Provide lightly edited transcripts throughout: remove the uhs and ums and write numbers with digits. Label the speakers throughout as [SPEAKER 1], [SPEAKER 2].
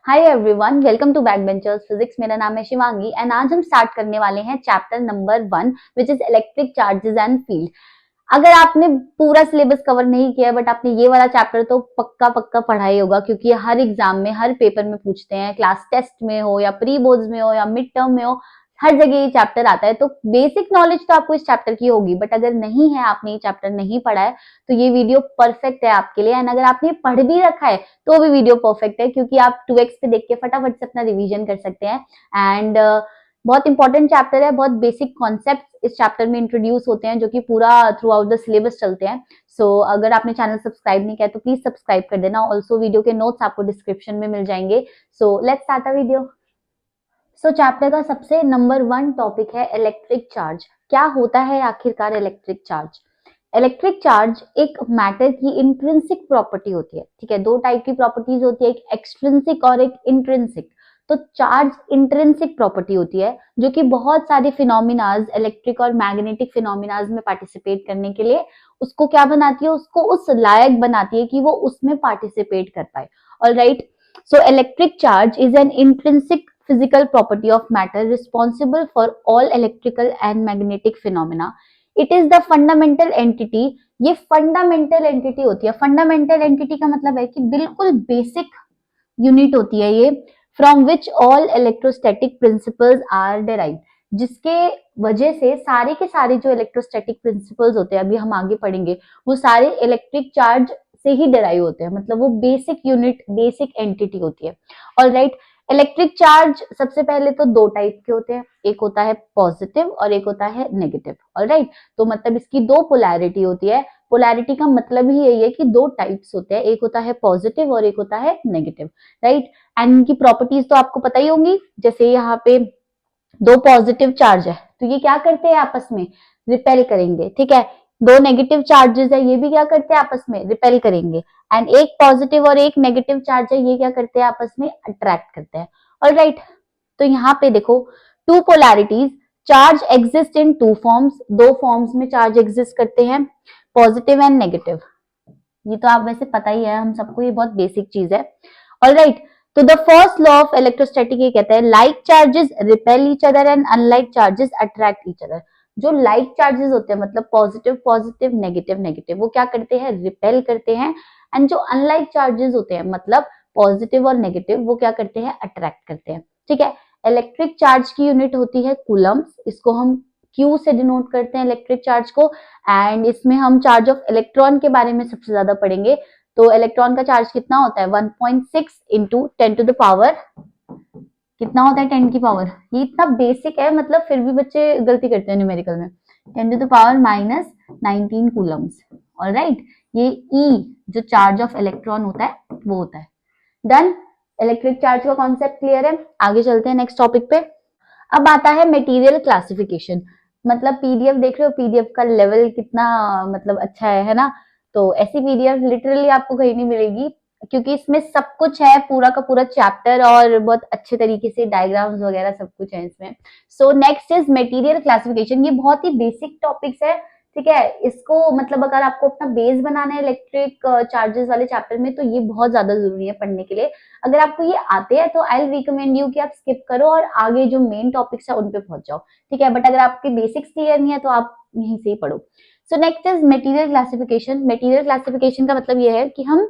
[SPEAKER 1] Hi everyone, welcome to back benchers physics. मेरा नाम है शिवांगी एंड आज हम स्टार्ट करने वाले हैं chapter number 1 which is electric charges and field. अगर आपने पूरा सिलेबस कवर नहीं किया बट आपने ये वाला चैप्टर तो पक्का पक्का पढ़ा ही होगा, क्योंकि हर एग्जाम में हर पेपर में पूछते हैं, क्लास टेस्ट में हो या प्री बोर्ड्स में हो या मिड टर्म में हो, हर जगह ये चैप्टर आता है। तो बेसिक नॉलेज तो आपको इस चैप्टर की होगी, बट अगर नहीं है, आपने ये चैप्टर नहीं पढ़ा है, तो ये वीडियो परफेक्ट है आपके लिए। एंड अगर आपने पढ़ भी रखा है तो भी वीडियो परफेक्ट है, क्योंकि आप 2x पे देख के फटाफट से अपना रिवीजन कर सकते हैं। एंड बहुत इंपॉर्टेंट चैप्टर है, बहुत बेसिक कॉन्सेप्ट इस चैप्टर में इंट्रोड्यूस होते हैं, जो कि पूरा थ्रू आउट द सिलेबस चलते हैं। सो अगर आपने चैनल सब्सक्राइब नहीं किया तो प्लीज सब्सक्राइब कर देना। ऑल्सो वीडियो के नोट्स आपको डिस्क्रिप्शन में मिल जाएंगे। So let's start a video. So chapter का सबसे नंबर 1 टॉपिक है इलेक्ट्रिक चार्ज। क्या होता है आखिरकार इलेक्ट्रिक चार्ज? इलेक्ट्रिक चार्ज एक मैटर की इंट्रिंसिक प्रॉपर्टी होती है। ठीक है, दो टाइप की प्रॉपर्टीज होती है, एक एक्सट्रिंसिक और एक इंट्रिंसिक। तो चार्ज इंट्रिंसिक प्रॉपर्टी होती है, जो कि बहुत सारे फिनोमिनाज, इलेक्ट्रिक और मैग्नेटिक फिनोमिनाज में पार्टिसिपेट करने के लिए उसको क्या बनाती है, उसको उस लायक बनाती है कि वो उसमें पार्टिसिपेट कर पाए। Alright, so electric charge is an intrinsic physical property of matter responsible for all electrical and magnetic phenomena. It is the fundamental entity. ये fundamental entity होती है। fundamental entity का मतलब है कि बिल्कुल basic unit होती है ये, from which all electrostatic principles are derived, जिसके वजह से सारे के सारे जो इलेक्ट्रोस्टैटिक प्रिंसिपल्स होते हैं, अभी हम आगे पढ़ेंगे, वो सारे इलेक्ट्रिक चार्ज से ही डेराइव होते हैं। मतलब वो बेसिक यूनिट, बेसिक एंटिटी होती है। ऑलराइट, इलेक्ट्रिक चार्ज सबसे पहले तो दो टाइप के होते हैं, एक होता है पॉजिटिव और एक होता है नेगेटिव। ऑलराइट, तो मतलब इसकी दो पोलैरिटी होती है। पोलैरिटी का मतलब ही यही है कि दो टाइप्स होते हैं, एक होता है पॉजिटिव और एक होता है नेगेटिव। राइट, एंड इनकी प्रॉपर्टीज तो आपको पता ही होंगी। जैसे यहाँ पे दो पॉजिटिव चार्ज है तो ये क्या करते हैं, आपस में रिपेल करेंगे। ठीक है, दो नेगेटिव चार्जेस है, ये भी क्या करते हैं, आपस में रिपेल करेंगे। एंड एक पॉजिटिव और एक नेगेटिव चार्ज है, ये क्या करते हैं, आपस में अट्रैक्ट करते हैं। ऑलराइट, तो यहाँ पे देखो, two polarities, charge exist in two forms, दो फॉर्म्स में चार्ज एग्जिस्ट करते हैं, पॉजिटिव एंड नेगेटिव। ये तो आप वैसे पता ही है हम सबको, ये बहुत बेसिक चीज है। ऑलराइट, तो the first law of electrostatic ये कहता है like charges repel each other and unlike charges attract each other. जो लाइक चार्जेस होते हैं, मतलब पॉजिटिव पॉजिटिव, नेगेटिव नेगेटिव, वो क्या करते हैं, रिपेल करते हैं। एंड जो अनलाइक चार्जेस होते हैं, मतलब पॉजिटिव और नेगेटिव, वो क्या करते हैं, अट्रैक्ट करते हैं। ठीक है, इलेक्ट्रिक चार्ज की यूनिट होती है कूलम्स, इसको हम क्यू से डिनोट करते हैं इलेक्ट्रिक चार्ज को। एंड इसमें हम चार्ज ऑफ इलेक्ट्रॉन के बारे में सबसे ज्यादा पढ़ेंगे। तो इलेक्ट्रॉन का चार्ज कितना होता है, 1.6 इंटू 10 टू द पावर, कितना होता है, 10 की पावर। ये इतना बेसिक है, मतलब फिर भी बच्चे गलती करते हैं न्यूमेरिकल में। 10 to the power minus 19 coulombs. Alright, ये ई जो चार्ज ऑफ इलेक्ट्रॉन होता है वो होता है। डन, इलेक्ट्रिक चार्ज का कॉन्सेप्ट क्लियर है। आगे चलते हैं नेक्स्ट टॉपिक पे। अब आता है मटेरियल क्लासिफिकेशन। मतलब पीडीएफ देख रहे हो, पीडीएफ का लेवल कितना मतलब अच्छा है ना। तो ऐसी पीडीएफ लिटरली आपको कहीं नहीं मिलेगी, क्योंकि इसमें सब कुछ है, पूरा का पूरा चैप्टर, और बहुत अच्छे तरीके से डायग्राम्स वगैरह सब कुछ है इसमें। So next is material classification. ये बहुत ही बेसिक टॉपिक्स है। ठीक है, इसको मतलब अगर आपको अपना बेस बनाना है इलेक्ट्रिक चार्जेस वाले चैप्टर में, तो ये बहुत ज्यादा जरूरी है पढ़ने के लिए। अगर आपको ये आते हैं तो आई रिकमेंड यू कि आप स्किप करो और आगे जो मेन टॉपिक्स है उन पे पहुंच जाओ। ठीक है, बट अगर आपके बेसिक्स क्लियर नहीं है तो आप यहीं से ही पढ़ो। So next is material classification. Material classification का मतलब ये है कि हम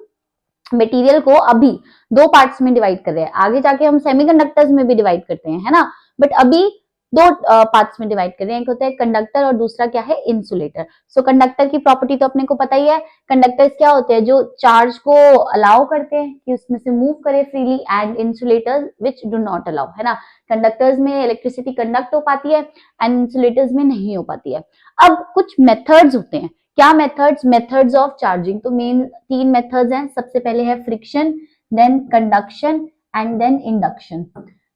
[SPEAKER 1] मटेरियल को अभी दो पार्ट्स में डिवाइड कर रहे हैं, आगे जाके हम सेमीकंडक्टर्स में भी डिवाइड करते हैं, है ना। बट अभी दो पार्ट्स में डिवाइड कर रहे हैं, एक होता है कंडक्टर और दूसरा क्या है, इंसुलेटर। सो कंडक्टर की प्रॉपर्टी तो अपने को पता ही है। कंडक्टर्स क्या होते हैं, जो चार्ज को अलाउ करते हैं कि उसमें से मूव करे freely, and insulators which do not allow, है ना। कंडक्टर्स में इलेक्ट्रिसिटी कंडक्ट हो पाती है एंड इंसुलेटर्स में नहीं हो पाती है। अब कुछ मेथड्स होते हैं। क्या मेथड्स, मेथड्स ऑफ चार्जिंग। तो मेन तीन मेथड्स हैं। सबसे पहले है friction, then conduction and then induction.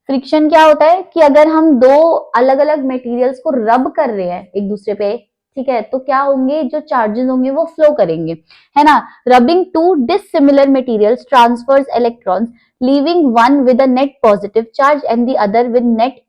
[SPEAKER 1] Friction क्या होता है कि अगर हम दो अलग अलग मटेरियल्स को रब कर रहे हैं एक दूसरे पे, ठीक है, तो क्या होंगे, जो चार्जेस होंगे वो फ्लो करेंगे, है ना। Rubbing two dissimilar materials transfers electrons, leaving one with a net positive charge and the other with net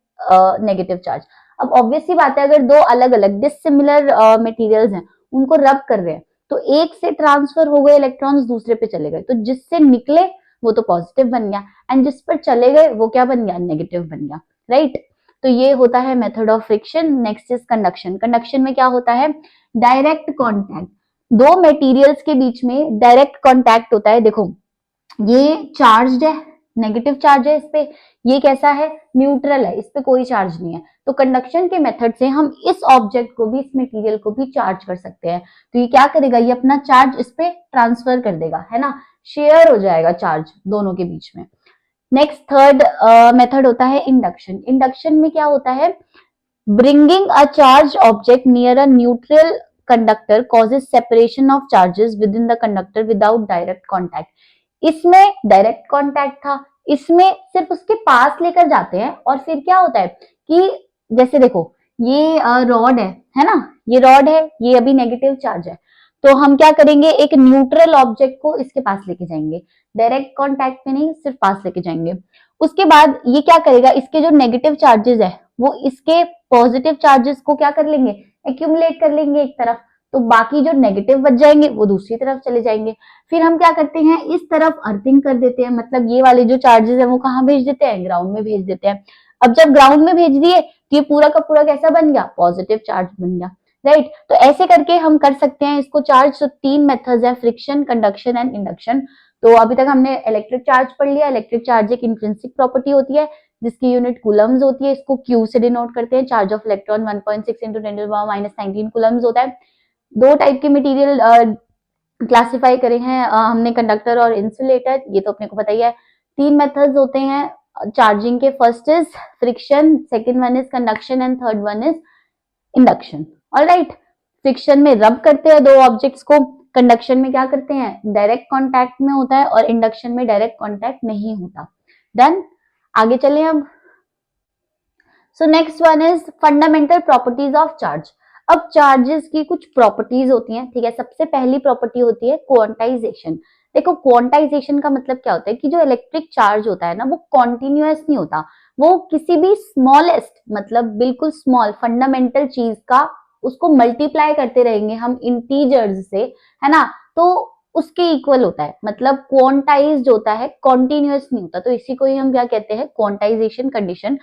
[SPEAKER 1] negative charge. अब ऑब्वियस सी बात है, अगर दो अलग अलग डिसिमिलर मटेरियल्स हैं, उनको रब कर रहे हैं, तो एक से ट्रांसफर हो गए इलेक्ट्रॉन्स दूसरे पे चले गए, तो जिससे निकले वो तो पॉजिटिव बन गया, एंड जिस पर चले गए वो क्या बन गया, नेगेटिव बन गया, राइट। तो ये होता है method of friction. Next is conduction. Conduction में क्या होता है, डायरेक्ट कॉन्टैक्ट, दो मटेरियल्स के बीच में डायरेक्ट कॉन्टैक्ट होता है। देखो ये चार्ज्ड है, नेगेटिव चार्ज है इस पे, ये कैसा है, न्यूट्रल है, इस पे कोई चार्ज नहीं है। तो कंडक्शन के मेथड से हम इस ऑब्जेक्ट को भी, इस मटेरियल को भी चार्ज कर सकते हैं। तो ये क्या करेगा, ये अपना चार्ज इस पे ट्रांसफर कर देगा, है ना, शेयर हो जाएगा चार्ज दोनों के बीच में। नेक्स्ट थर्ड मेथड होता है इंडक्शन। इंडक्शन में क्या होता है, bringing a charge object near a neutral conductor causes separation of charges with in the conductor without direct contact. इसमें डायरेक्ट कॉन्टैक्ट था, इसमें सिर्फ उसके पास लेकर जाते हैं, और फिर क्या होता है कि जैसे देखो ये रॉड है ना, ये रॉड है, ये अभी नेगेटिव चार्ज है, तो हम क्या करेंगे, एक न्यूट्रल ऑब्जेक्ट को इसके पास लेके जाएंगे, डायरेक्ट कॉन्टैक्ट में नहीं, सिर्फ पास लेके जाएंगे। उसके बाद ये क्या करेगा, इसके जो नेगेटिव चार्जेस है वो इसके पॉजिटिव चार्जेस को क्या कर लेंगे, एक्यूमुलेट कर लेंगे एक तरफ, तो बाकी जो नेगेटिव बच जाएंगे वो दूसरी तरफ चले जाएंगे। फिर हम क्या करते हैं, इस तरफ अर्थिंग कर देते हैं, मतलब ये वाले जो चार्जेस है वो कहाँ भेज देते हैं, ग्राउंड में भेज देते हैं। अब जब ग्राउंड में भेज दिए तो ये पूरा का पूरा कैसा बन गया, पॉजिटिव चार्ज बन गया, राइट। तो ऐसे करके हम कर सकते हैं इसको चार्ज। तो तीन मेथड्स है, फ्रिक्शन, कंडक्शन एंड इंडक्शन। तो अभी तक हमने इलेक्ट्रिक चार्ज पढ़ लिया। इलेक्ट्रिक चार्ज एक इंट्रिंसिक प्रॉपर्टी होती है जिसकी यूनिट कूलम्स होती है, इसको क्यू से डिनोट करते हैं। चार्ज ऑफ इलेक्ट्रॉन 1.6 × 10⁻⁻19 कूलम्स होता है। दो टाइप के मटेरियल क्लासिफाई करे हैं हमने, कंडक्टर और इंसुलेटर, ये तो अपने को पता ही है। तीन मेथड्स होते हैं चार्जिंग के, first is friction, second one is conduction and third one is induction. Alright, friction में रब करते हैं दो ऑब्जेक्ट्स को, कंडक्शन में क्या करते हैं, डायरेक्ट कॉन्टैक्ट में होता है, और इंडक्शन में डायरेक्ट कॉन्टैक्ट नहीं होता। देन आगे चलें अब। So next one is fundamental properties of charge. अब चार्जेस की कुछ प्रॉपर्टीज होती हैं, ठीक है। सबसे पहली प्रॉपर्टी होती है क्वांटाइजेशन। देखो क्वांटाइजेशन का मतलब क्या होता है कि जो इलेक्ट्रिक चार्ज होता है ना वो कॉन्टिन्यूअस नहीं होता, वो किसी भी स्मॉलेस्ट, मतलब बिल्कुल स्मॉल फंडामेंटल चीज का उसको मल्टीप्लाई करते रहेंगे हम इंटीजर्स से, है ना, तो उसके इक्वल होता है, मतलब क्वांटाइज्ड होता है, कॉन्टिन्यूअस नहीं होता। तो इसी को ही हम क्या कहते हैं, क्वांटाइजेशन कंडीशन।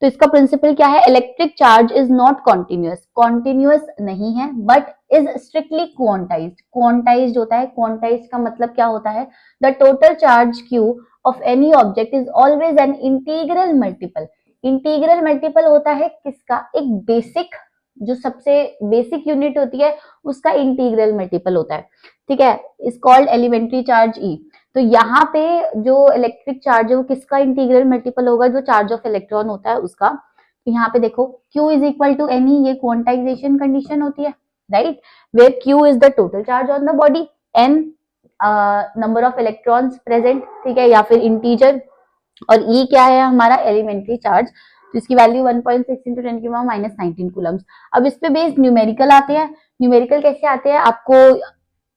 [SPEAKER 1] तो इसका प्रिंसिपल क्या है, electric charge is not continuous, continuous नहीं है, but is strictly quantized. Quantized होता है, क्वांटाइज्ड का मतलब क्या होता है, the total charge Q of any object is always an integral multiple. Integral multiple होता है किसका, एक बेसिक, जो सबसे बेसिक यूनिट होती है उसका इंटीग्रल मल्टीपल होता है, ठीक है। इज कॉल्ड एलिमेंट्री चार्ज ई। तो यहाँ पे जो इलेक्ट्रिक चार्ज है वो किसका इंटीग्रल मल्टीपल होगा, जो चार्ज ऑफ इलेक्ट्रॉन होता है उसका। तो यहाँ पे देखो Q is equal to n, ये क्वांटाइजेशन कंडीशन होती है, right, where Q is the total charge on the body, N number of electrons present, ठीक है, या फिर इंटीजर, और E क्या है हमारा एलिमेंट्री चार्ज, तो इसकी वैल्यू 1.6 × 10⁻⁻19 कूलम्स। अब इस पे बेस्ड न्यूमेरिकल आते हैं। न्यूमेरिकल कैसे आते हैं, आपको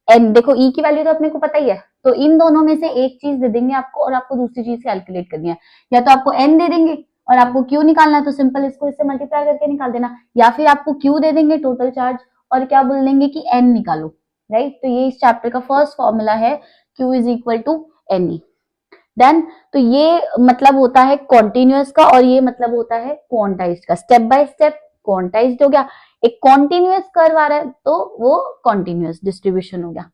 [SPEAKER 1] एन, देखो ई की वैल्यू तो अपने को पता ही है, तो इन दोनों में से एक चीज दे देंगे आपको और आपको दूसरी चीज कैलकुलेट करनी है। या तो आपको एन दे देंगे और आपको क्यू निकालना है, तो सिंपल इसको इससे मल्टीप्लाई करके निकाल देना, या फिर आपको क्यू दे देंगे टोटल चार्ज और क्या बोल देंगे कि एन निकालो, राइट। तो ये इस चैप्टर का फर्स्ट फॉर्मूला है, Q is equal to n e. Then तो ये मतलब होता है कॉन्टिन्यूअस का, और ये मतलब होता है क्वांटाइज्ड का। स्टेप बाय स्टेप क्वांटाइज्ड हो गया, एक कॉन्टिन्यूअस कर्व आ रहा है तो वो कॉन्टिन्यूअस डिस्ट्रीब्यूशन हो गया।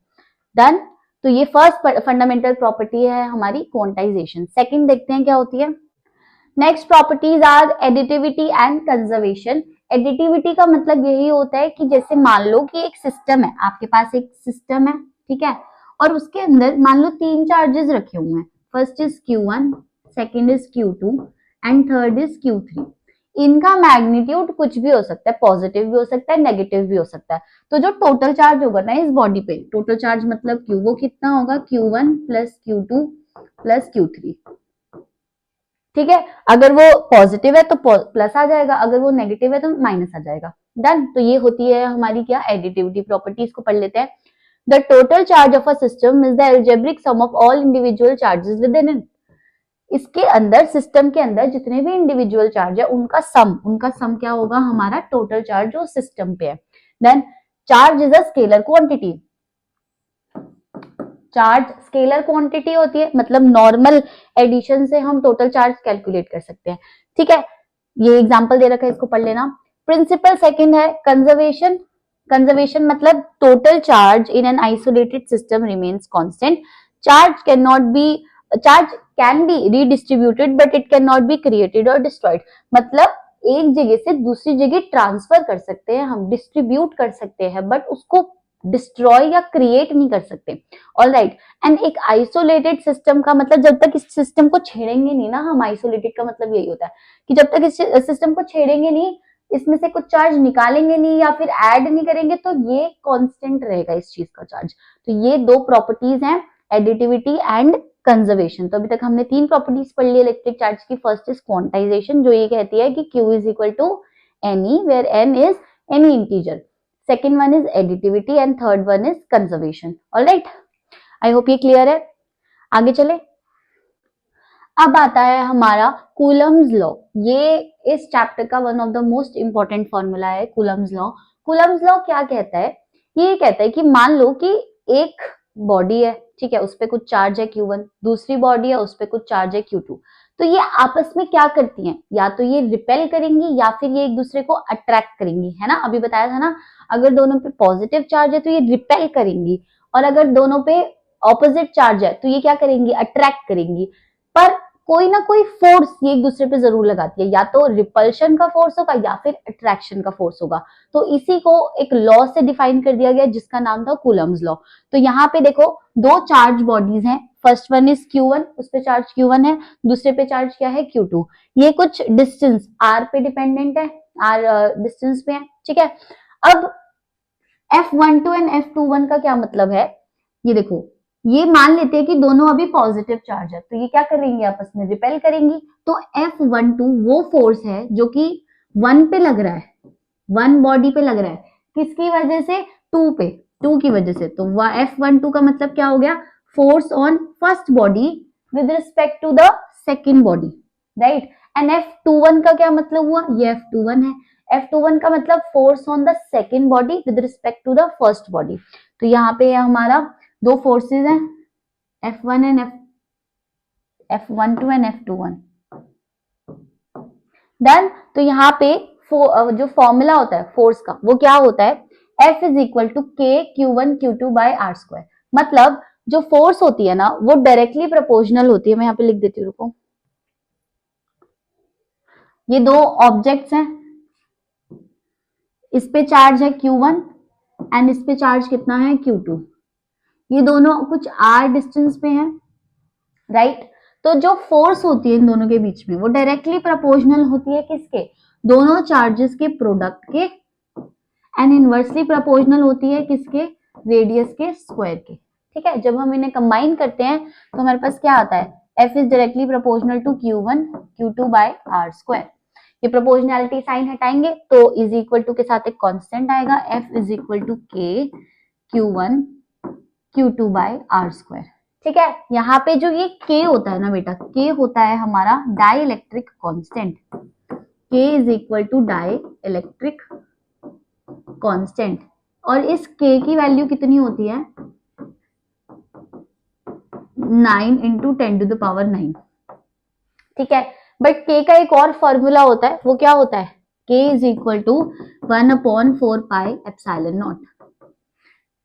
[SPEAKER 1] डन। तो ये फर्स्ट फंडामेंटल प्रॉपर्टी है हमारी क्वांटाइजेशन। सेकंड देखते हैं क्या होती है। Next properties are additivity and conservation. Additivity का मतलब यही होता है कि जैसे मान लो कि एक सिस्टम है, आपके पास एक सिस्टम है, ठीक है, और उसके अंदर मान लो तीन चार्जेस रखे हुए हैं, first is Q1, second is Q2 and third is Q3। इनका मैग्नीट्यूड कुछ भी हो सकता है, पॉजिटिव भी हो सकता है, नेगेटिव भी हो सकता है। तो जो टोटल चार्ज होगा ना इस बॉडी पे, टोटल चार्ज मतलब Q, वो कितना होगा, Q1 plus Q2 plus Q3, ठीक है। अगर वो पॉजिटिव है तो प्लस आ जाएगा, अगर वो नेगेटिव है तो माइनस आ जाएगा। डन। तो ये होती है हमारी क्या, एडिटिविटी प्रॉपर्टी। इसको पढ़ लेते हैं। The total charge of a system is the algebraic sum of all individual charges within it. इसके अंदर, सिस्टम के अंदर जितने भी इंडिविजुअल चार्ज है उनका सम क्या होगा, हमारा टोटल चार्ज जो सिस्टम पे है। Then charge is a scalar quantity. Charge scalar quantity होती है, मतलब नॉर्मल एडिशन से हम टोटल चार्ज कैलकुलेट कर सकते हैं। ठीक है, ये एग्जांपल दे रखा है, इसको पढ़ लेना। प्रिंसिपल सेकंड है कंजर्वेशन। कंजर्वेशन मतलब total charge in an isolated system remains constant. Charge can not be charge can B redistributed but it can not be created और डिस्ट्रॉयड। मतलब एक जगह से दूसरी जगह ट्रांसफर कर सकते हैं हम, डिस्ट्रीब्यूट कर सकते हैं, बट उसको डिस्ट्रॉय या क्रिएट नहीं कर सकते। All right. एंड एक आइसोलेटेड सिस्टम का मतलब जब तक इस सिस्टम को छेड़ेंगे नहीं ना हम, आइसोलेटेड का मतलब यही होता है कि जब तक इस सिस्टम को छेड़ेंगे नहीं, इसमें से कुछ चार्ज निकालेंगे नहीं या फिर ऐड नहीं करेंगे, तो ये कांस्टेंट रहेगा इस चीज का चार्ज। तो ये दो प्रॉपर्टीज हैं, एडिटिविटी एंड कंजर्वेशन। तो अभी तक हमने तीन प्रॉपर्टीज पढ़ ली इलेक्ट्रिक चार्ज की। फर्स्ट इज क्वांटाइजेशन, जो ये कहती है कि Q is equal to n e where n is any integer. Second one is additivity and third one is conservation. Alright, I hope ये क्लियर है। आगे चले। अब आता है हमारा कूलम्स लॉ। ये इस चैप्टर का one of the most important formula है, कूलम्स लॉ। कूलम्स लॉ क्या कहता है? ये कहता है कि मान लो कि एक बॉडी है, ठीक है, उस पर कुछ चार्ज है Q1, दूसरी बॉडी है उस पर कुछ चार्ज है Q2। तो ये आपस में क्या करती हैं? या तो ये रिपेल करेंगी या फिर ये एक दूसरे को अट्रैक्ट करेंगी, है ना। अभी बताया था ना, अगर दोनों पे पॉजिटिव चार्ज है तो ये रिपेल करेंगी, और अगर दोनों पे ऑपोजिट चार्ज है तो ये क्या करेंगी? अट्रैक्ट करेंगी। पर कोई ना कोई फोर्स ये एक दूसरे पे जरूर लगाती है, या तो रिपल्शन का फोर्स होगा या फिर अट्रैक्शन का फोर्स होगा। तो इसी को एक लॉ से डिफाइन कर दिया गया जिसका नाम था कूलम्स लॉ। तो यहाँ पे देखो दो चार्ज बॉडीज हैं, फर्स्ट वन इज Q1, उस पे चार्ज Q1 है, दूसरे पे चार्ज क्या है? Q2। ये कुछ डिस्टेंस R पे डिपेंडेंट है, R डिस्टेंस पे है, ठीक है। अब F12 एंड F21 का क्या मतलब है? ये देखो, ये मान लेते हैं कि दोनों अभी पॉजिटिव चार्ज है, तो ये क्या करेंगे? आपस में रिपेल करेंगी। तो F12 वो फोर्स है जो कि 1 पे लग रहा है, 1 बॉडी पे लग रहा है, किसकी वजह से? 2 पे, 2 की वजह से। तो F12 का मतलब क्या हो गया? Force on first body with respect to the second body, right. And F21 का क्या मतलब हुआ? ये F21 है। F21 का मतलब force on the second body with respect to the first body. तो यहाँ पे हमारा दो फोर्सेस हैं, F1 and F12 and F21। Done. तो यहाँ पे जो फॉर्मूला होता है फोर्स का वो क्या होता है? F is equal to K Q1 Q2 by R square. मतलब जो फोर्स होती है ना वो डायरेक्टली प्रोपोर्शनल होती है। मैं यहाँ पे लिख देती हूँ, रुको। ये दो ऑब्जेक्ट्स हैं, इस पे चार्ज है Q1 एंड इस पे चार्ज कितना है? Q2। ये दोनों कुछ R डिस्टेंस पे हैं, राइट। तो जो फोर्स होती है इन दोनों के बीच में वो डायरेक्टली प्रोपोर्शनल होती है किसके? दोनों चार्जेस के प्रोडक्ट के। एंड इनवर्सली प्रोपोर्शनल होती है किसके? रेडियस के स्क्वायर के। ठीक है, जब हम इन्हें कंबाइन करते हैं तो हमारे पास क्या आता है? F is directly proportional to Q1 Q2 by R square. ये प्रोपोर्शनैलिटी साइन हटाएंगे तो इज इक्वल टू के साथ एक कांस्टेंट आएगा, F is equal to K Q1 Q2 by R square. ठीक है, यहाँ पे जो ये K होता है ना बेटा, K होता है हमारा dielectric constant. K is equal to dielectric constant. और इस K की वैल्यू कितनी होती है? 9 इंटू 10 टू द पावर 9। ठीक है, बट K का एक और फॉर्मूला होता है, वो क्या होता है? K is equal to 1/4 pi epsilon nought.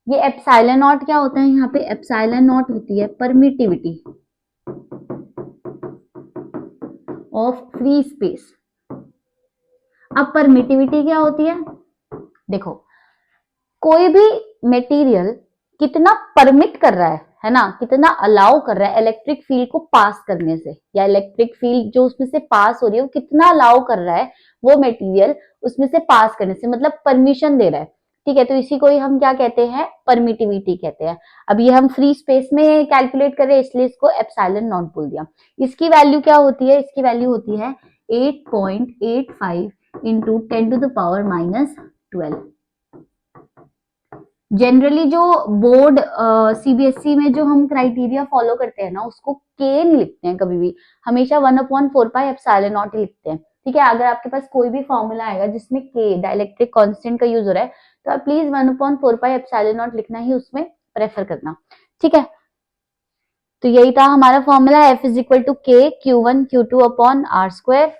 [SPEAKER 1] ये एप्सिलॉन नॉट क्या होता है? यहाँ पे एप्सिलॉन नॉट होती है परमिटिविटी ऑफ फ्री स्पेस। अब परमिटिविटी क्या होती है? देखो, कोई भी मटेरियल कितना परमिट कर रहा है ना, कितना अलाउ कर रहा है इलेक्ट्रिक फील्ड को पास करने से, या इलेक्ट्रिक फील्ड जो उसमें से पास हो रही है वो कितना अलाउ कर रहा है वो मटेरियल उसमें से पास करने से, मतलब परमिशन दे रहा है। ठीक है, तो इसी को ही हम क्या कहते हैं? परमिटिविटी कहते हैं। अब ये हम फ्री स्पेस में कैलकुलेट कर रहे हैं इसलिए इसको एप्सिलॉन नॉट बोल दिया। इसकी वैल्यू क्या होती है? इसकी वैल्यू होती है 8.85 into 10 to the power -12। Generally जो बोर्ड CBSE में जो हम क्राइटेरिया फॉलो करते हैं ना उसको K नहीं लिखते हैं कभी भी, हमेशा 1/4 पाई एप्सिलॉन नॉट ही लिखते हैं। ठीक है, अगर आपके पास कोई भी फॉर्मूला आएगा जिसमें K डाइलेक्ट्रिक कांस्टेंट का यूज हो रहा है तो आप प्लीज 1/4 पाई एप्सिलॉन नॉट लिखना ही उसमें प्रेफर करना। ठीक है, तो यही था हमारा formula, F is equal to k Q1 Q2 upon are square.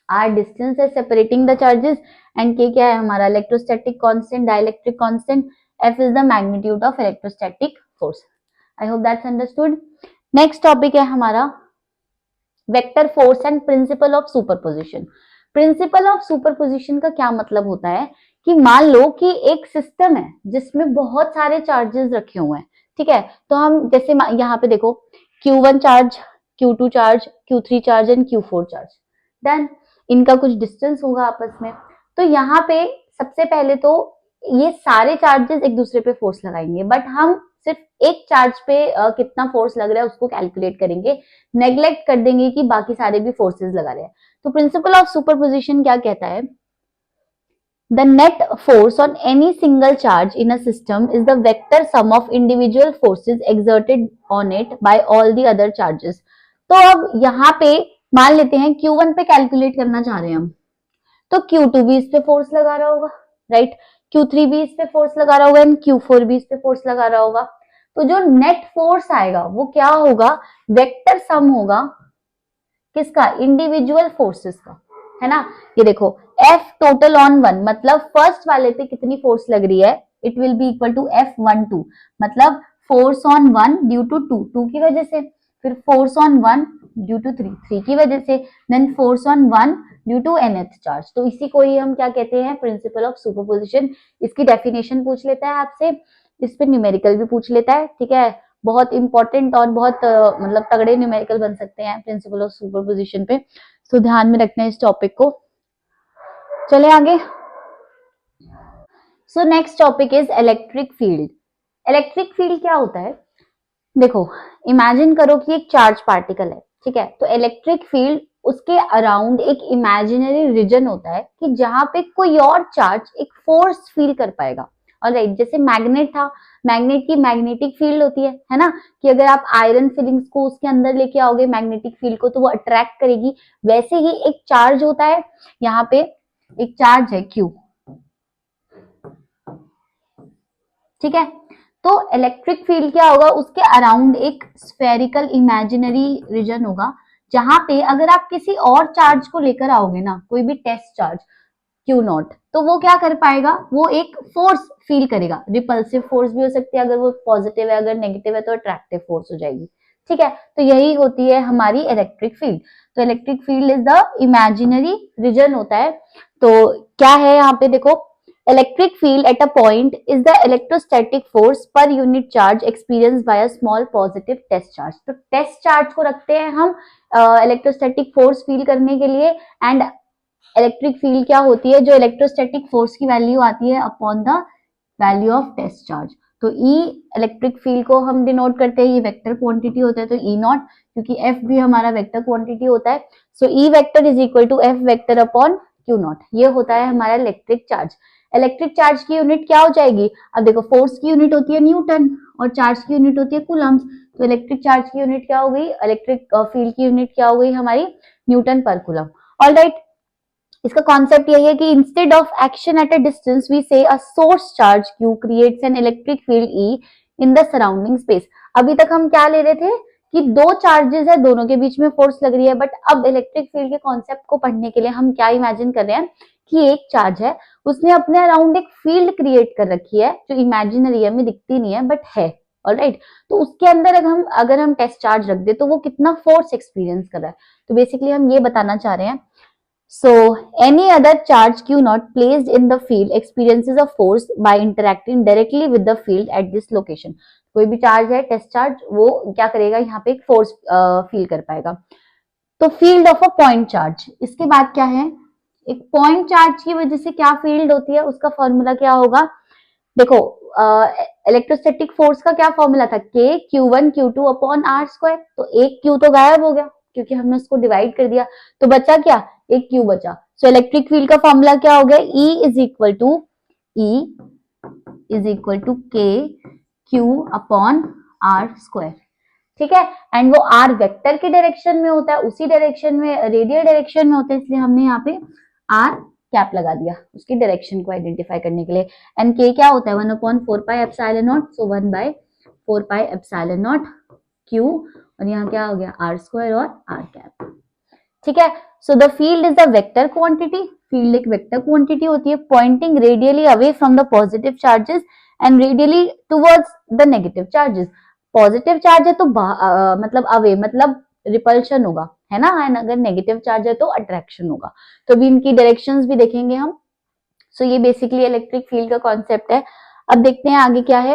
[SPEAKER 1] R distance है separating the charges and k क्या है हमारा electrostatic constant, dielectric constant, F is the magnitude of electrostatic force. I hope that's understood. Next topic है हमारा vector force and principle of superposition. Principle of superposition का क्या मतलब होता है कि मान लो कि एक सिस्टम है जिसमें बहुत सारे चार्जेस रखे हुए हैं, ठीक है। तो हम जैसे यहाँ पे देखो Q1 charge, Q2 charge, Q3 charge and Q4 charge, then इनका कुछ डिस्टेंस होगा आपस में। तो यहाँ पे सबसे पहले तो ये सारे चार्जेस एक दूसरे पे फोर्स लगाएंगे, बट हम सिर्फ एक चार्ज पे कितना फोर्स लग रहा है उसको कैलकुलेट करेंगे, नेग्लेक्ट कर देंगे कि बाकी सारे भी फोर्सेस लगा रहे हैं। तो प्रिंसिपल ऑफ सुपरपोजिशन क्या कहता है, the net force on any single charge in a system is the vector sum of individual forces exerted on it by all the other charges। तो अब यहाँ पे मान लेते हैं Q1 पे कैलकुलेट करना चाह रहे हैं हम, तो Q2 भी इस पे फोर्स लगा रहा होगा, राइट, Q3 भी इस पे फोर्स लगा रहा होगा एंड Q4 भी इस पे फोर्स लगा रहा होगा। तो जो नेट फोर्स आएगा वो क्या होगा, वेक्टर सम होगा किसका, इंडिविजुअल फोर्सेस का, है ना। ये देखो F टोटल ऑन वन, मतलब फर्स्ट वाले पे कितनी फोर्स लग रही है, it will be equal to F12, मतलब force on one due to two की वजह से, फिर force on one due to three की वजह से, then force on one due to nth charge. तो इसी को ही हम क्या कहते हैं, प्रिंसिपल ऑफ सुपरपोजिशन। इसकी डेफिनेशन पूछ लेता है आपसे, इस पे न्यूमेरिकल भी पूछ लेता है, ठीक है। बहुत इंपॉर्टेंट और बहुत मतलब तगड़े न्यूमेरिकल बन सकते हैं प्रिंसिपल ऑफ सुपरपोजिशन पे, तो ध्यान में रखना है इस टॉपिक को। चले आगे। So next topic is electric field. Electric field क्या होता है, देखो इमेजिन करो कि एक चार्ज पार्टिकल है, ठीक है। तो इलेक्ट्रिक फील्ड उसके अराउंड एक इमेजिनरी रीजन होता है कि जहां पे कोई और चार्ज एक फोर्स फील कर पाएगा। ऑलराइट, जैसे मैग्नेट था, मैग्नेट की मैग्नेटिक फील्ड होती है ना, कि अगर आप आयरन फिलिंग्स को उसके अंदर लेके आओगे मैग्नेटिक फील्ड को तो वो अट्रैक्ट करेगी। वैसे ही एक चार्ज होता है, यहाँ पे एक चार्ज है Q, ठीक है। तो इलेक्ट्रिक फील्ड क्या होगा, उसके अराउंड एक स्फेरिकल इमेजिनरी रीजन होगा, जहां पे अगर आप किसी और चार्ज को लेकर आओगे ना, कोई भी टेस्ट चार्ज Q0, तो वो क्या कर पाएगा, वो एक फोर्स फील करेगा। रिपल्सिव फोर्स भी हो सकती है, अगर वो पॉजिटिव है, अगर नेगेटिव है तो अट्रैक्टिव फोर्स हो जाएगी, ठीक है। तो यही होती है हमारी इलेक्ट्रिक फील्ड। तो electric field is the imaginary region होता है। तो क्या है यहाँ पे देखो, electric field at a point is the electrostatic force per unit charge experienced by a small positive test charge। तो टेस्ट चार्ज को रखते हैं हम इलेक्ट्रोस्टैटिक फोर्स फील करने के लिए, एंड इलेक्ट्रिक फील्ड क्या होती है, जो इलेक्ट्रोस्टैटिक फोर्स की वैल्यू आती है upon the value of test charge. तो E इलेक्ट्रिक फील्ड को हम डिनोट करते हैं, ये वेक्टर क्वांटिटी होता है, तो E नॉट, क्योंकि F भी हमारा वेक्टर क्वांटिटी होता है। So E vector is equal to F vector upon Q naught. ये होता है हमारा इलेक्ट्रिक चार्ज। इलेक्ट्रिक चार्ज की यूनिट क्या हो जाएगी, अब देखो फोर्स की यूनिट होती है न्यूटन और चार्ज की यूनिट होती है कूलम्स। तो इलेक्ट्रिक चार्ज की यूनिट क्या हो गई, इलेक्ट्रिक फील्ड की यूनिट क्या हो गई हमारी, न्यूटन पर कूलम। ऑलराइट, इसका कॉन्सेप्ट यही है कि instead of action at a distance we say a source charge Q creates an electric field E in the surrounding space. अभी तक हम क्या ले रहे थे कि दो चार्जेस है, दोनों के बीच में फोर्स लग रही है, बट अब इलेक्ट्रिक फील्ड के कॉन्सेप्ट को पढ़ने के लिए हम क्या इमेजिन कर रहे हैं कि एक चार्ज है, उसने अपने अराउंड एक फील्ड क्रिएट कर रखी है जो इमेजिनरी है, हमें दिखती नहीं है बट है। ऑलराइट, तो उसके अंदर अगर हम टेस्ट चार्ज रख दे तो वो कितना फोर्स एक्सपीरियंस कर रहा है। तो बेसिकली हम ये बताना चाह रहे हैं। So any other charge Q not placed in the field experiences a force by interacting directly with the field at this location। कोई भी चार्ज है टेस्ट चार्ज, वो क्या करेगा, यहाँ पे एक फोर्स फील कर पाएगा। तो field of a point charge, इसके बाद क्या है, एक पॉइंट चार्ज की वजह से क्या फील्ड होती है, उसका फॉर्मूला क्या होगा, देखो इलेक्ट्रोस्टैटिक फोर्स का क्या फॉर्मूला था, K Q1 Q2 upon are square. तो एक Q तो गायब हो गया क्योंकि हमने उसको डिवाइड कर दिया, तो बचा क्या, एक Q बचा। सो इलेक्ट्रिक फील्ड का फॉर्मूला क्या हो गया, E is equal to K Q upon are square, ठीक है। एंड वो आर वेक्टर के डायरेक्शन में होता है, उसी डायरेक्शन में रेडियल डायरेक्शन में होता है, इसलिए हमने यहाँ पे आर कैप लगा दिया उसकी डायरेक्शन को आइडेंटिफाई करने के लिए। एंड के क्या होता है, 1/4 pi epsilon naught, so 1/4 pi epsilon naught Q, और यहाँ क्या हो गया R स्क्वायर और R कैप। ठीक है, so the field is a vector quantity, field एक वेक्टर क्वांटिटी होती है, pointing radially away from the positive charges and radially towards the negative charges. Positive charge है तो मतलब अवे, मतलब रिपल्शन होगा, है ना, एंड अगर नेगेटिव चार्ज है तो अट्रैक्शन होगा। तो अभी इनकी डायरेक्शंस भी देखेंगे हम। सो ये बेसिकली इलेक्ट्रिक फील्ड का कॉन्सेप्ट है। अब देखते हैं आगे क्या है,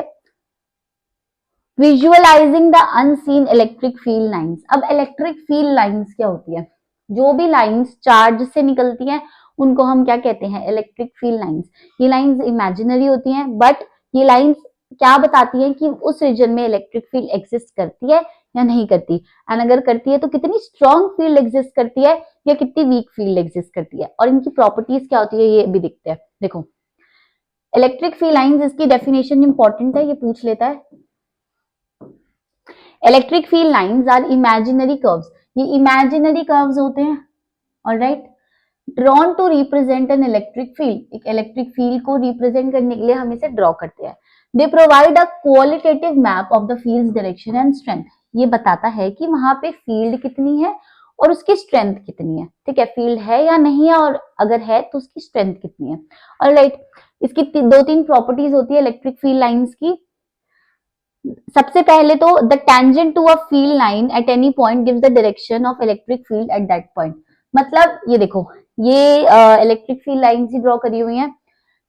[SPEAKER 1] visualising the unseen electric field lines. अब इलेक्ट्रिक फील्ड लाइंस क्या होती है, जो भी लाइंस चार्ज से निकलती हैं उनको हम क्या कहते हैं, इलेक्ट्रिक फील्ड लाइंस। ये लाइंस इमेजिनरी होती हैं, बट ये लाइंस क्या बताती हैं कि उस रीजन में इलेक्ट्रिक फील्ड एग्जिस्ट करती है या नहीं करती, एंड अगर करती है तो कितनी स्ट्रॉन्ग फील्ड एग्जिस्ट करती है या कितनी वीक फील्ड एग्जिस्ट करती है, और इनकी प्रॉपर्टीज क्या होती है ये भी दिखते हैं। देखो इलेक्ट्रिक फील्ड लाइंस, इसकी डेफिनेशन इंपॉर्टेंट है, ये पूछ लेता है। Electric field lines are imaginary curves, ये इमेजिनरी कर्व्स होते हैं, alright, drawn to represent an electric field. एक इलेक्ट्रिक फील्ड को रिप्रेजेंट करने के लिए हम इसे ड्रॉ करते हैं। They provide a qualitative map of the field direction and strength, ये बताता है कि वहां पे फील्ड कितनी है और उसकी स्ट्रेंथ कितनी है। ठीक है, फील्ड है या नहीं है, और अगर है तो उसकी स्ट्रेंथ कितनी है। ऑलराइट, इसकी दो तीन प्रॉपर्टीज होती है इलेक्ट्रिक फील्ड लाइंस की। सबसे पहले तो the tangent to a field line at any point gives the direction of electric field at that point. मतलब ये देखो, ये इलेक्ट्रिक फील्ड लाइन ही ड्रॉ करी हुई है,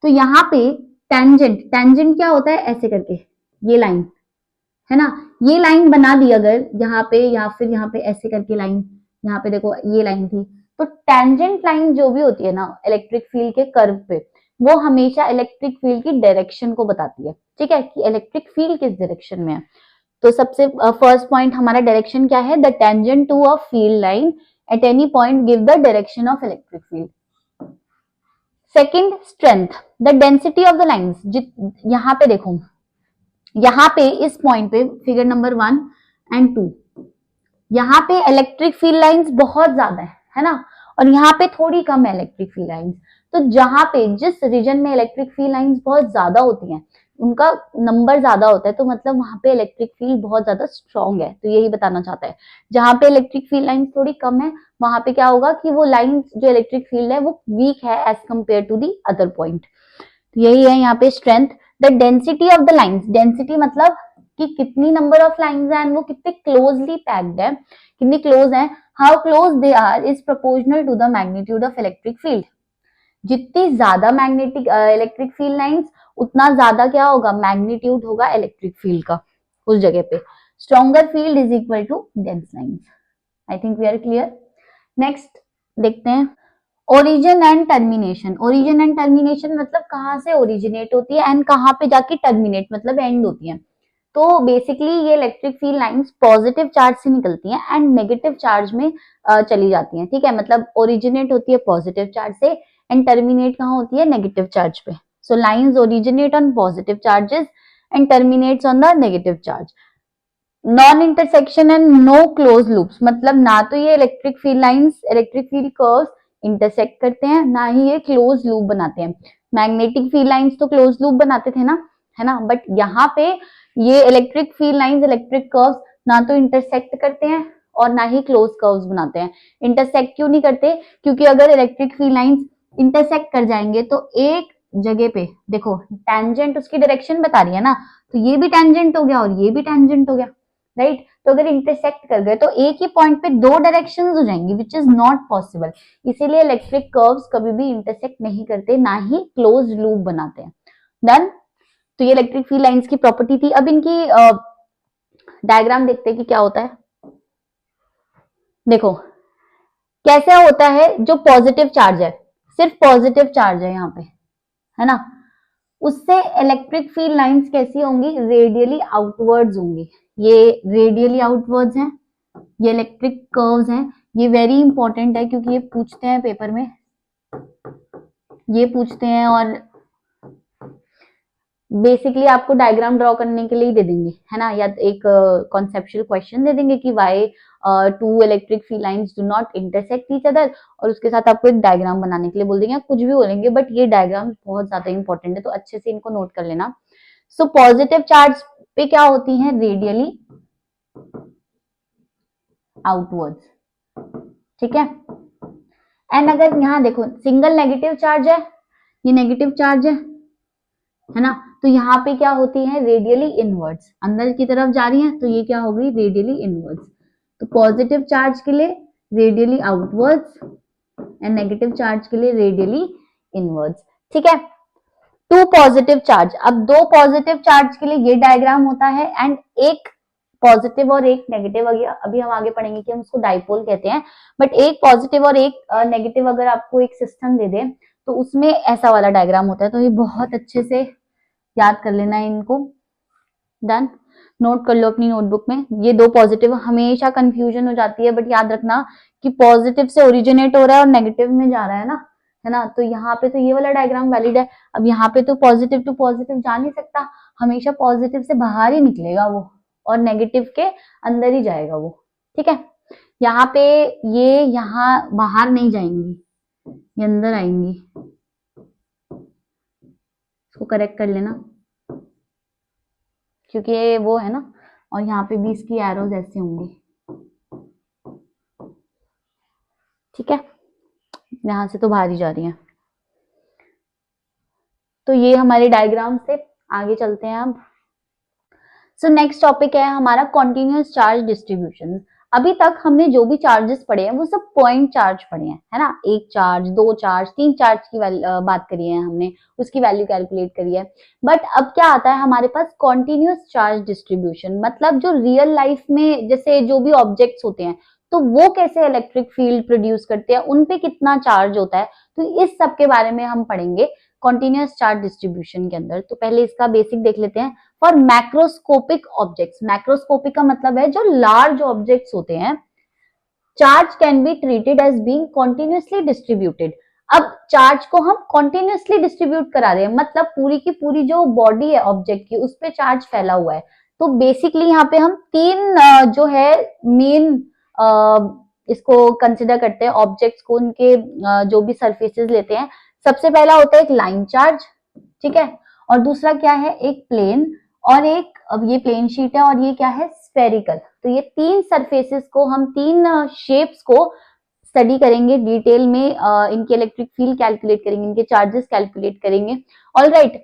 [SPEAKER 1] तो यहाँ पे टेंजेंट, टेंजेंट क्या होता है, ऐसे करके ये लाइन है ना, ये लाइन बना दी अगर यहाँ पे, या फिर यहाँ पे ऐसे करके लाइन, यहाँ पे देखो ये लाइन थी, तो टेंजेंट लाइन जो भी होती है ना इलेक्ट्रिक फील्ड के कर्व पे, वो हमेशा इलेक्ट्रिक फील्ड की डायरेक्शन को बताती है। ठीक है, कि इलेक्ट्रिक फील्ड किस डायरेक्शन में है। तो सबसे फर्स्ट पॉइंट हमारा डायरेक्शन क्या है, the tangent to a field line at any point give the direction of electric field. Second, strength, the density of the lines. यहाँ पे देखो, यहाँ पे इस पॉइंट पे फिगर नंबर 1 एंड 2, यहाँ पे इलेक्ट्रिक फील्ड लाइंस बहुत ज्यादा है ना, और यहाँ पे थोड़ी कम है इलेक्ट्रिक फील्ड लाइंस। तो जहां पे जिस रीजन में इलेक्ट्रिक फील्ड लाइंस बहुत ज्यादा होती हैं, उनका नंबर ज्यादा होता है, तो मतलब वहां पे इलेक्ट्रिक फील्ड बहुत ज्यादा स्ट्रॉन्ग है, तो यही बताना चाहता है। जहां पे इलेक्ट्रिक फील्ड लाइंस थोड़ी कम है, वहां पे क्या होगा कि वो लाइन जो इलेक्ट्रिक फील्ड है वो वीक है as compare to the other point. तो यही है यहाँ पे strength. The density of the lines, density मतलब कि कितनी नंबर ऑफ लाइंस हैं, वो कितने क्लोजली पैक्ड है, कितनी क्लोज है, how close they are is proportional to the magnitude of electric field. जितनी ज्यादा मैग्नेटिक इलेक्ट्रिक फील्ड लाइंस, उतना ज्यादा क्या होगा, मैग्नीट्यूड होगा इलेक्ट्रिक फील्ड का उस जगह पे। Stronger field is equal to dense lines. I think we are clear. Next देखते हैं origin and termination. Origin and termination मतलब कहाँ से ओरिजिनेट होती है एंड कहाँ पे जाके टर्मिनेट मतलब एंड होती है। तो बेसिकली ये electric field lines positive charge से निकलती हैं एंड नेगेटिव चार्ज में चली जाती हैं। ठीक है, मतलब ओरिजिनेट होती है पॉजिटिव चार्ज से एंड टर्मिनेट कहाँ होती है, नेगेटिव चार्ज पे। So lines originate on positive charges and terminates on the negative charge. Non intersection and no close loops, मतलब ना तो ये electric field lines electric field curves intersect करते हैं, ना ही ये क्लोज लूप बनाते हैं। मैग्नेटिक फील्ड लाइंस तो क्लोज लूप बनाते थे ना, है ना, बट यहाँ पे ये electric field lines electric curves ना तो इंटरसेक्ट करते हैं और ना ही क्लोज कर्व्स बनाते हैं। इंटरसेक्ट क्यों नहीं करते, क्योंकि अगर इलेक्ट्रिक फील्ड लाइंस इंटरसेक्ट कर जाएंगे तो एक जगह पे देखो टेंजेंट उसकी डायरेक्शन बता रही है ना, तो ये भी टेंजेंट हो गया और ये भी टेंजेंट हो गया, राइट। तो अगर इंटरसेक्ट कर गए तो एक ही पॉइंट पे दो डायरेक्शंस हो जाएंगी, विच इज नॉट पॉसिबल। इसीलिए इलेक्ट्रिक कर्व्स कभी भी इंटरसेक्ट नहीं करते, ना ही क्लोज लूप बनाते हैं। डन। तो ये इलेक्ट्रिक फील्ड लाइंस की प्रॉपर्टी थी। अब इनकी डायग्राम देखते हैं कि क्या होता है। देखो कैसे होता है, जो पॉजिटिव चार्ज है, सिर्फ पॉजिटिव चार्ज है यहाँ पे, है ना, उससे इलेक्ट्रिक फील्ड लाइंस कैसी होंगी, रेडियली आउटवर्ड्स होंगी। ये रेडियली आउटवर्ड्स हैं, ये इलेक्ट्रिक कर्व्स हैं। ये वेरी इंपॉर्टेंट है क्योंकि ये पूछते हैं पेपर में, ये पूछते हैं, और बेसिकली आपको डायग्राम ड्रॉ करने के लिए दे देंगे, है ना, या एक कॉन्सेप्चुअल क्वेश्चन दे देंगे कि why to electric field lines do not intersect each other, और उसके साथ आपको एक डायग्राम बनाने के लिए बोल देंगे, कुछ भी बोलेंगे, बट ये डायग्राम बहुत ज्यादा इंपॉर्टेंट है, तो अच्छे से इनको नोट कर लेना। सो पॉजिटिव चार्ज पे क्या होती है, रेडियली आउटवर्ड्स, ठीक है। एंड अगर यहाँ देखो सिंगल नेगेटिव चार्ज है, ये नेगेटिव चार्ज है ना, तो यहाँ पे क्या होती है, रेडियली इनवर्ड्स, अंदर की तरफ जा रही है, तो ये क्या हो गई, रेडियली इनवर्ड्स। तो पॉजिटिव चार्ज के लिए radially outwards and negative charge के लिए रेडियली इनवर्ड्स, ठीक है। टू पॉजिटिव चार्ज, अब दो पॉजिटिव चार्ज के लिए ये डायग्राम होता है, एंड एक पॉजिटिव और एक नेगेटिव, अभी हम आगे पढ़ेंगे कि हम उसको डाइपोल कहते हैं, बट एक पॉजिटिव और एक नेगेटिव अगर आपको एक सिस्टम दे दे तो उसमें ऐसा वाला डायग्राम होता है। तो ये बहुत अच्छे से याद कर लेना है इनको, डन, नोट कर लो अपनी नोटबुक में। ये दो पॉजिटिव, हमेशा कंफ्यूजन हो जाती है, बट याद रखना कि पॉजिटिव से ओरिजिनेट हो रहा है और नेगेटिव में जा रहा है ना, तो यहाँ पे तो ये वाला डायग्राम वैलिड है। अब यहाँ पे तो पॉजिटिव टू पॉजिटिव जा नहीं सकता, हमेशा पॉजिटिव से बाहर ही निकलेगा वो और नेगेटिव के अंदर ही जाएगा वो, ठीक है। यहाँ पे ये यहाँ बाहर नहीं जाएंगी, ये अंदर आएंगी, इसको करेक्ट कर लेना क्योंकि ये वो है ना, और यहाँ पे भी इसकी एरोज ऐसे होंगी, ठीक है। यहां से तो बाहर ही जा रही है। तो ये हमारे डायग्राम से आगे चलते हैं अब। सो नेक्स्ट टॉपिक है हमारा कॉन्टिन्यूअस चार्ज डिस्ट्रीब्यूशन। अभी तक हमने जो भी चार्जेस पढ़े हैं वो सब पॉइंट चार्ज पढ़े हैं, है ना, एक चार्ज, दो चार्ज, तीन चार्ज की बात करी है हमने, उसकी वैल्यू कैलकुलेट करी है। बट अब क्या आता है हमारे पास कॉन्टिन्यूअस चार्ज डिस्ट्रीब्यूशन, मतलब जो रियल लाइफ में जैसे जो भी ऑब्जेक्ट्स होते हैं तो वो कैसे इलेक्ट्रिक फील्ड प्रोड्यूस करते हैं, उनपे कितना चार्ज होता है, तो इस सब के बारे में हम पढ़ेंगे कॉन्टिन्यूअस चार्ज डिस्ट्रीब्यूशन के अंदर। तो पहले इसका बेसिक देख लेते हैं। फॉर मैक्रोस्कोपिक ऑब्जेक्ट्स, मैक्रोस्कोपिक का मतलब है जो लार्ज ऑब्जेक्ट्स होते हैं, charge can be treated as being continuously distributed. अब चार्ज को हम कॉन्टिन्यूअसली डिस्ट्रीब्यूट करा रहे हैं, मतलब पूरी की पूरी जो बॉडी है ऑब्जेक्ट की उस पे चार्ज फैला हुआ है। तो बेसिकली यहाँ पे हम तीन जो है मेन इसको कंसिडर करते हैं ऑब्जेक्ट्स को, उनके जो भी सरफेसेस लेते हैं। सबसे पहला होता है एक लाइन चार्ज, ठीक है, और दूसरा क्या है, एक प्लेन, और एक, अब ये प्लेन शीट है, और ये क्या है, स्फेरिकल। तो ये तीन सरफेसेस को हम, तीन शेप्स को स्टडी करेंगे डिटेल में, इनके इलेक्ट्रिक फील्ड कैलकुलेट करेंगे, इनके चार्जेस कैलकुलेट करेंगे। Alright,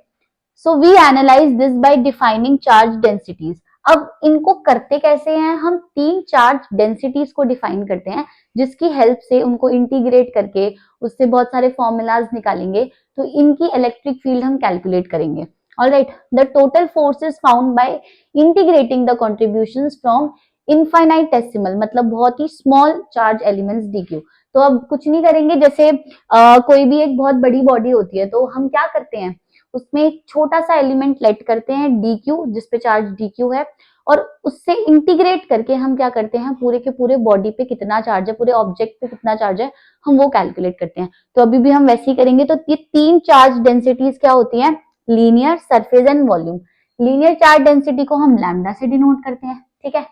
[SPEAKER 1] so we analyse this by defining charge densities. अब इनको करते कैसे हैं, हम तीन चार्ज डेंसिटीज को डिफाइन करते हैं, जिसकी हेल्प से उनको इंटीग्रेट करके उससे बहुत सारे फॉर्मूलाज निकालेंगे, तो इनकी इलेक्ट्रिक फील्ड हम कैलकुलेट करेंगे। Alright, the total forces found by integrating the contributions from infinitesimal, मतलब बहुत ही स्मॉल चार्ज एलिमेंट्स डीक्यू। तो अब कुछ नहीं करेंगे, जैसे कोई भी एक बहुत बड़ी बॉडी होती है तो हम क्या करते हैं, उसमें एक छोटा सा एलिमेंट लेट करते हैं डीक्यू, जिसपे चार्ज डीक्यू है, और उससे इंटीग्रेट करके हम क्या करते हैं, पूरे के पूरे बॉडी पे कितना चार्ज है, पूरे ऑब्जेक्ट पे कितना चार्ज है, हम वो कैलकुलेट करते हैं। तो अभी भी हम वैसे ही करेंगे। तो ये तीन चार्ज डेंसिटीज क्या होती हैं, linear, surface and volume. Linear charge density को हम लैम्डा से डिनोट करते हैं, ठीक है।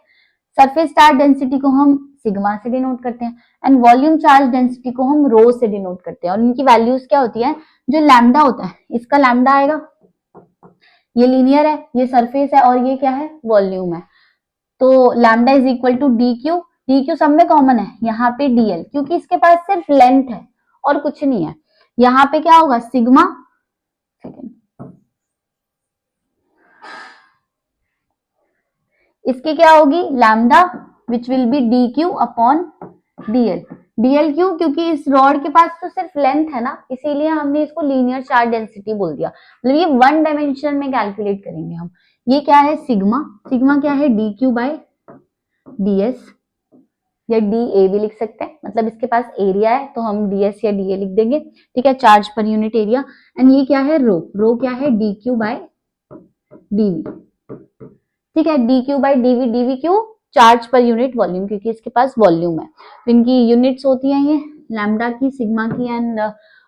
[SPEAKER 1] सरफेस चार्ज डेंसिटी को हम सिग्मा से डिनोट करते हैं, एंड वॉल्यूम चार्ज डेंसिटी को हम रो से डिनोट करते हैं। और इनकी वैल्यूज क्या होती है, जो लैम्डा होता है इसका लैम्डा आएगा, ये लीनियर है, ये सरफेस है, और ये क्या है, वॉल्यूम है। तो lambda is equal to d q, d q सब में कॉमन है, यहाँ पे डीएल, क्योंकि इसके पास सिर्फ लेंथ है और कुछ नहीं है। यहाँ पे क्या होगा, सिग्मा, इसकी क्या होगी, lambda, which will be D Q upon DL. DL Q, क्योंकि इस रॉड के पास तो सिर्फ लेंथ है ना, इसीलिए हमने इसको लीनियर चार्ज डेंसिटी बोल दिया, मतलब ये वन डायमेंशन में कैलकुलेट करेंगे हम। ये क्या है, सिग्मा, सिग्मा क्या है, डी क्यू बाय डीएस, या डी ए भी लिख सकते हैं, मतलब इसके पास एरिया है तो हम डीएस या डीए लिख देंगे, ठीक है, charge per unit area. And ये क्या है, रो, रो क्या है, डी क्यू बाय डीवी, ठीक है, d q by dv, dv q, charge per unit volume, क्योंकि इसके पास वॉल्यूम है। तो इनकी यूनिट्स होती हैं ये लैम्डा की, सिग्मा की एंड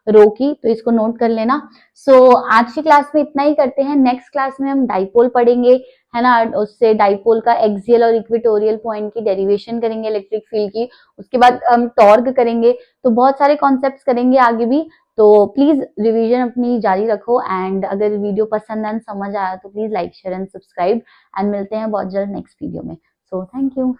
[SPEAKER 1] रो की, तो इसको नोट कर लेना। सो आज की क्लास में इतना ही करते हैं, नेक्स्ट क्लास में हम डाइपोल पढ़ेंगे, है ना, उससे डाइपोल का एक्सियल और इक्वेटोरियल पॉइंट की डेरिवेशन करेंगे इलेक्ट्रिक फील्ड की, उसके बाद हम टॉर्क करेंगे, तो बहुत सारे कॉन्सेप्ट्स करेंगे आगे भी। तो प्लीज रिवीजन अपनी जारी रखो, एंड अगर वीडियो पसंद एंड समझ आया तो please like, share and subscribe, and मिलते हैं बहुत जल्द नेक्स्ट वीडियो में। So thank you.